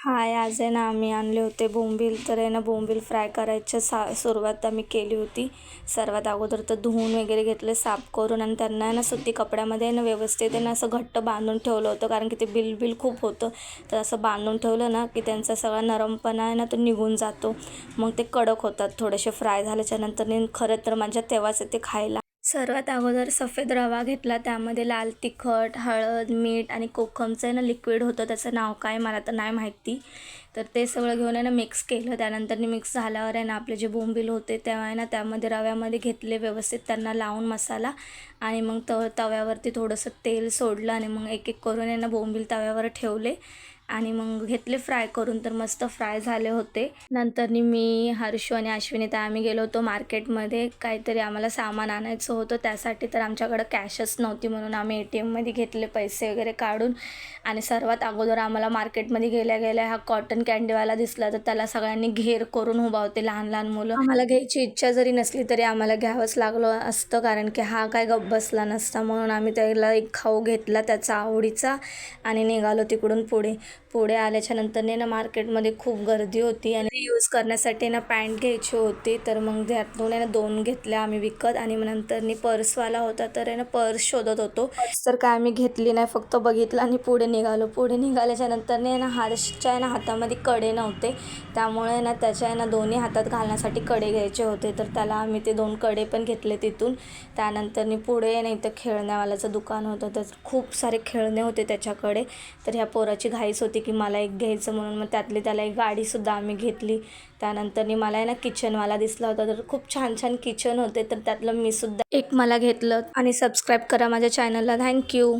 हाय, आज आहे ना आम्ही आणले होते बोंबील. तर आहे ना बोंबील फ्राय करायची सुरुवात आम्ही केली होती. सर्वात अगोदर तर धुवून वगैरे घेतले साफ करून आणि त्यांना आहे ना सुती कपड्यामध्ये आहे ना व्यवस्थित आहे ना असं घट्ट बांधून ठेवलं होतं, कारण की ते बिल खूप होतं. तर असं बांधून ठेवलं ना की त्यांचा सगळा नरमपणा आहे ना तो निघून जातो. मग ते कडक होतात थोडेसे फ्राय झाल्याच्यानंतर. खरं तर माझ्या तेव्हाच ते खायला. सर्वात अगोदर सफेद रवा घेतला, त्यामध्ये लाल तिखट, हळद, मीठ आणि कोकमचं आहे ना लिक्विड होतं, त्याचं नाव काय मला तर नाही माहिती. तर ते सगळं घेऊन आहे ना मिक्स केलं. त्यानंतर मिक्स झाल्यावर आहे ना आपले जे बोंबील होते तेव्हा आहे ना त्यामध्ये रव्यामध्ये घेतले व्यवस्थित त्यांना लावून मसाला. आणि मग तव्यावरती थोडंसं तेल सोडलं आणि मग एक एक करून आहे ना बोंबील तव्यावर ठेवले आणि मग घेतले फ्राय करून. तर मस्त फ्राय झाले होते. नंतर मी, हर्षू आणि अश्विनी तर आम्ही गेलो होतो मार्केटमध्ये. काहीतरी आम्हाला सामान आणायचं होतं त्यासाठी. तर आमच्याकडं कॅशच नव्हती म्हणून आम्ही ATMमध्ये घेतले पैसे वगैरे काढून. आणि सर्वात अगोदर आम्हाला मार्केटमध्ये गेल्या गेल्या हा कॉटन कँडीवाला दिसला. तर त्याला सगळ्यांनी घेर करून उभा होते, लहान लहान मुलं. आम्हाला घ्यायची इच्छा जरी नसली तरी आम्हाला घ्यावंच लागलं असतं, कारण की हा काय गप्प बसला नसता. म्हणून आम्ही त्याला एक खाऊ घेतला त्याचा आवडीचा आणि निघालो तिकडून पुढे आल्याच्यानंतर ना मार्केटमध्ये खूप गर्दी होती आणि यूज करण्यासाठी ना पॅन्ट घ्यायची होती. तर मग त्यातून आहे ना 2 घेतल्या आम्ही विकत. आणि मग नंतर पर्सवाला होता तर आहे ना पर्स शोधत होतो. पर्स तर काय आम्ही घेतली नाही, फक्त बघितलं आणि पुढे निघालो. पुढे निघाल्याच्यानंतर ना हर्षच्या आहे ना हातामध्ये कडे नव्हते, त्यामुळे ना त्याच्या आहे ना दोन्ही हातात घालण्यासाठी कडे घ्यायचे होते. तर त्याला आम्ही ते 2 कडे पण घेतले तिथून. त्यानंतर पुढे नाही तर खेळण्यावाल्याचं दुकान होतं, तर खूप सारे खेळणे होते त्याच्याकडे. तर ह्या पोराची घाईच होती की मला एक घ्यायचं म्हणून. मग त्यातली त्याला एक गाडीसुद्धा आम्ही घेतली. त्यानंतर मला आहे ना किचनवाला दिसला होता, तर खूप छान छान किचन होते. तर त्यातलं मी सुद्धा एक मला घेतलं. आणि सबस्क्राईब करा माझ्या चॅनलला. थँक्यू.